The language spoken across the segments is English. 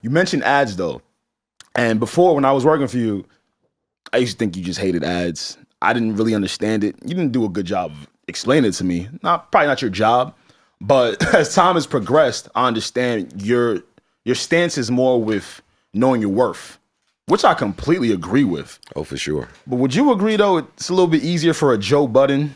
You mentioned ads though, and before when I was working for you, I used to think you just hated ads. I didn't really understand it. You didn't do a good job of explaining it to me. Probably not your job, but as time has progressed, I understand your stance is more with knowing your worth, which I completely agree with. Oh, for sure. But would you agree though it's a little bit easier for a Joe Budden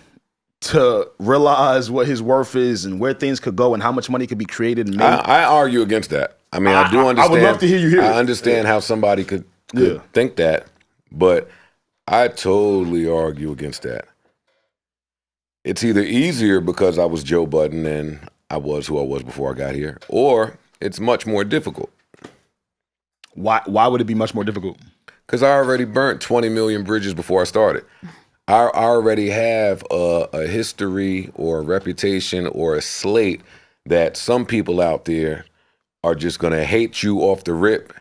to realize what his worth is and where things could go and how much money could be created and made? I argue against that. I mean, I do understand. I would love to hear you hear it. I understand how somebody could think that, but I totally argue against that. It's either easier because I was Joe Budden and I was who I was before I got here, or it's much more difficult. Why would it be much more difficult? Because I already burnt 20 million bridges before I started. I already have a history or a reputation or a slate that some people out there are just going to hate you off the rip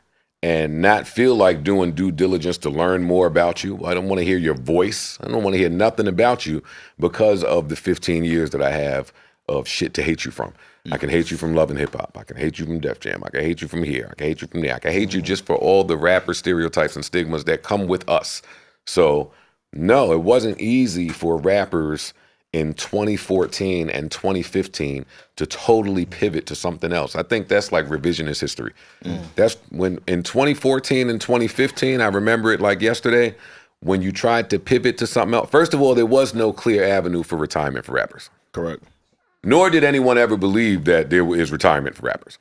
and not feel like doing due diligence to learn more about you. I don't want to hear your voice. I don't want to hear nothing about you because of the 15 years that I have of shit to hate you from. I can hate you from Love and Hip Hop. I can hate you from Def Jam. I can hate you from here. I can hate you from there. I can hate you just for all the rapper stereotypes and stigmas that come with us. So, no, it wasn't easy for rappers in 2014 and 2015 to totally pivot to something else. I think that's like revisionist history. That's when in 2014 and 2015, I remember it like yesterday, when you tried to pivot to something else. First of all, there was no clear avenue for retirement for rappers. Correct. Nor did anyone ever believe that there is retirement for rappers.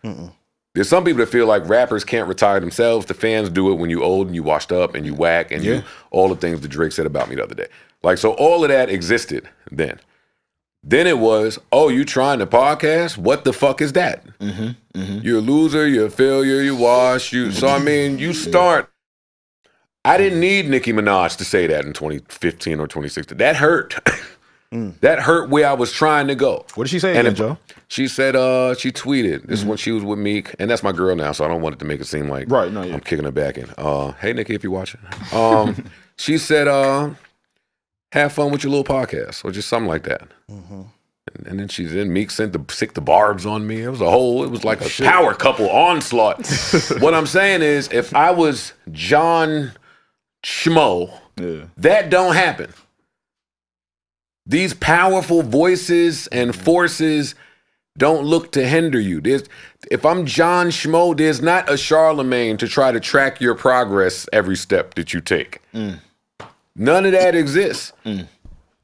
There's some people that feel like rappers can't retire themselves. The fans do it when you old and you washed up and you whack and you all the things that Drake said about me the other day. Like, so all of that existed then. Then it was, oh, you trying to podcast? What the fuck is that? You're a loser, you're a failure, you wash. So, I mean, you start. I didn't need Nicki Minaj to say that in 2015 or 2016. That hurt. That hurt where I was trying to go. What did she say again, Joe? She said, she tweeted. This is when she was with Meek, and that's my girl now, so I don't want it to make it seem like I'm kicking her back in. Hey, Nicki, if you're watching. She said, have fun with your little podcast, or just something like that. And then Meek sick the barbs on me. It was like a power couple onslaught. What I'm saying is, if I was John Schmo, that don't happen. These powerful voices and forces don't look to hinder you. If I'm John Schmo, there's not a Charlemagne to try to track your progress every step that you take. None of that exists.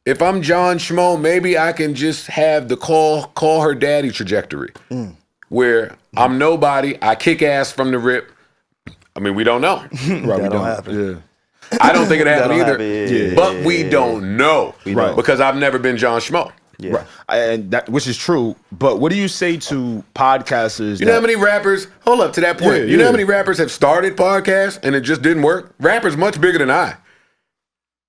If I'm John Schmo, maybe I can just have the call her daddy trajectory, where I'm nobody, I kick ass from the rip. I mean, we don't know. Right, we don't happen. I don't think it happened either, but we don't know because I've never been John Schmo. Right. And which is true, but what do you say to podcasters? You know how many rappers, hold up to that point, you know how many rappers have started podcasts and it just didn't work? Rappers much bigger than I.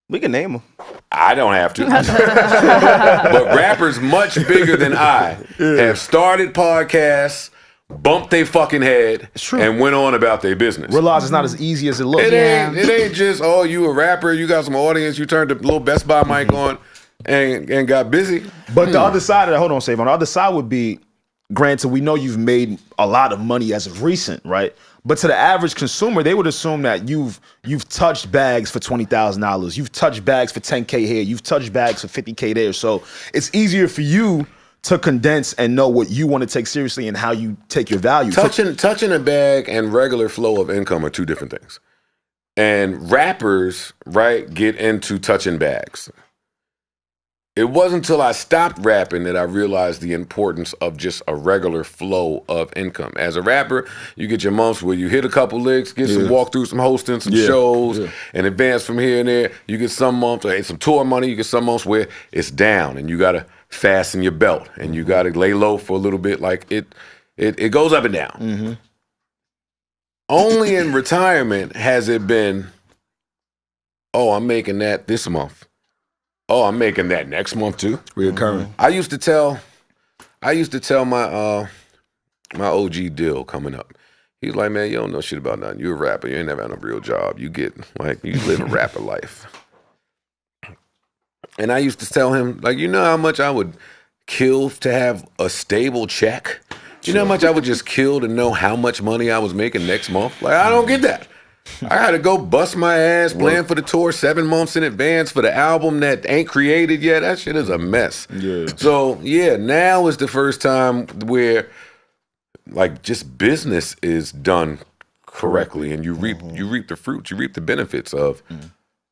We can name them. I don't have to. But rappers much bigger than I have started podcasts, bumped their fucking head, and went on about their business. Realize it's not as easy as it looks. It ain't just, oh, you a rapper, you got some audience, you turned the little Best Buy mic on and got busy. But the other side of that, hold on, SaVon, the other side would be, granted, we know you've made a lot of money as of recent, right? But to the average consumer, they would assume that you've touched bags for $20,000. You've touched bags for $10K here. You've touched bags for $50K there. So it's easier for you to condense and know what you want to take seriously and how you take your value. Touching a bag and regular flow of income are two different things. And rappers, right, get into touching bags. It wasn't until I stopped rapping that I realized the importance of just a regular flow of income. As a rapper, you get your months where you hit a couple licks, get some walkthroughs, some hosting, some shows, and advance from here and there. You get some months, some tour money. You get some months where it's down, and you got to fasten your belt, and you got to lay low for a little bit. Like it goes up and down. Only in retirement has it been, oh, I'm making that this month. Oh, I'm making that next month too. Reoccurring. I used to tell my my OG Dill coming up. He was like, man, you don't know shit about nothing. You a rapper. You ain't never had a real job. You live a rapper life. And I used to tell him, like, you know how much I would kill to have a stable check You know how much I would just kill to know how much money I was making next month? Like, I don't get that. I had to go bust my ass, plan for the tour 7 months in advance for the album that ain't created yet. That shit is a mess. Yeah. So, yeah, now is the first time where, like, just business is done correctly, and you reap the fruits, you reap the benefits of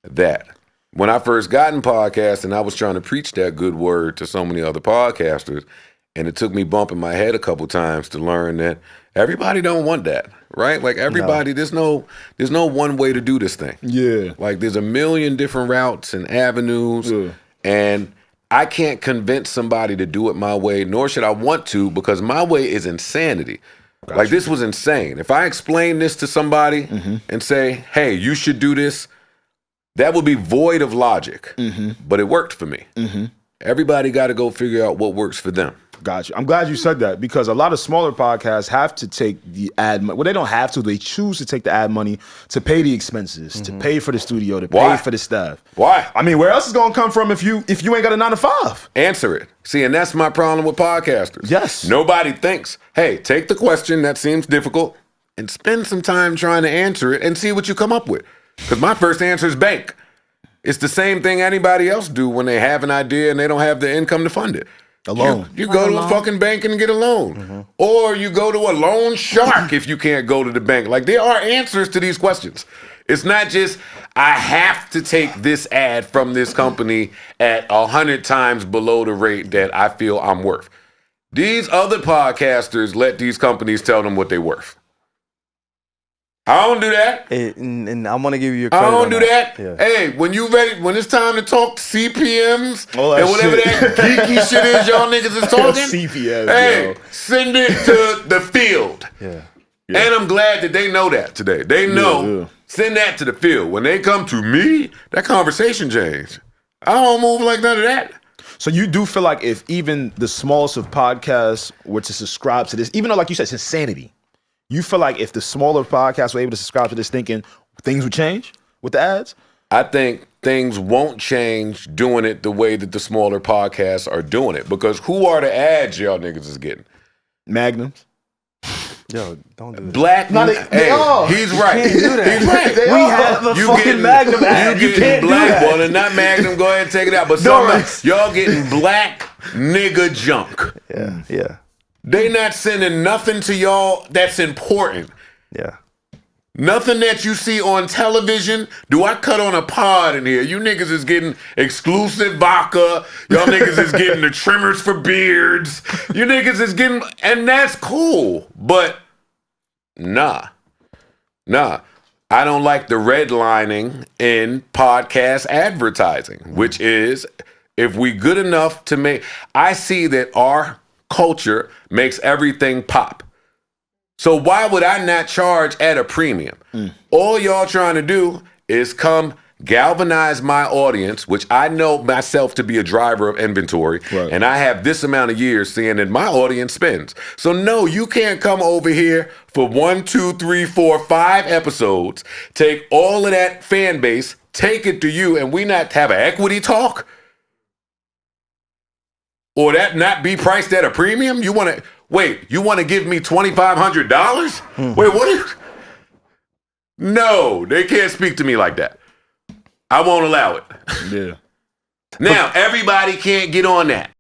that. When I first got in podcasting, I was trying to preach that good word to so many other podcasters, and it took me bumping my head a couple times to learn that everybody don't want that, right? Like everybody, there's no one way to do this thing. Yeah. Like there's a million different routes and avenues, and I can't convince somebody to do it my way, nor should I want to, because my way is insanity. Gotcha. Like this was insane. If I explain this to somebody and say, hey, you should do this, that would be void of logic, but it worked for me. Everybody got to go figure out what works for them. Gotcha. I'm glad you said that because a lot of smaller podcasts have to take the ad money. Well, they don't have to. They choose to take the ad money to pay the expenses, to pay for the studio, to pay for the staff. Why? I mean, where else is going to come from if you ain't got a 9 to 5? Answer it. See, and that's my problem with podcasters. Yes. Nobody thinks, hey, take the question that seems difficult and spend some time trying to answer it and see what you come up with. Because my first answer is bank. It's the same thing anybody else do when they have an idea and they don't have the income to fund it. A loan. You go to a fucking bank and get a loan. Or you go to a loan shark if you can't go to the bank. Like, there are answers to these questions. It's not just, I have to take this ad from this company at 100 times below the rate that I feel I'm worth. These other podcasters let these companies tell them what they're worth. I don't do that. And I want to give you your I credit. don't do that. Yeah. Hey, when it's time to talk CPMs All that and whatever shit. that geeky shit is y'all niggas is talking, CPMs, hey, yo. send it to the field. Yeah. And I'm glad that they know that today. They know, send that to the field. When they come to me, that conversation changed. I don't move like none of that. So you do feel like if even the smallest of podcasts were to subscribe to this, even though, like you said, it's insanity, you feel like if the smaller podcasts were able to subscribe to this thinking, things would change with the ads? I think things won't change doing it the way that the smaller podcasts are doing it. Because who are the ads y'all niggas is getting? Magnums. Yo, don't do that. Black. They are. He's right. can't do that. He's right. They We are. have a You fucking getting- Magnum ad. You You getting can't do black, that. well, and not Magnum, go ahead and take it out. But y'all getting black nigga junk. Yeah, yeah, They not sending nothing to y'all that's important. yeah. Nothing that you see on television. Do I cut on a pod in here? You niggas is getting exclusive vodka. Y'all niggas is getting the trimmers for beards. You niggas is getting, and that's cool. But nah. I don't like the redlining in podcast advertising, which is if we good enough to make, I see that our culture makes everything pop. So why would I not charge at a premium? All y'all trying to do is come galvanize my audience, which I know myself to be a driver of inventory, and I have this amount of years seeing that my audience spends. So no, you can't come over here for 1, 2, 3, 4, 5 episodes, take all of that fan base, take it to you, and we not have an equity talk? Or that not be priced at a premium? You want to give me $2,500? Wait, what is? No, they can't speak to me like that. I won't allow it. Yeah. Now, everybody can't get on that.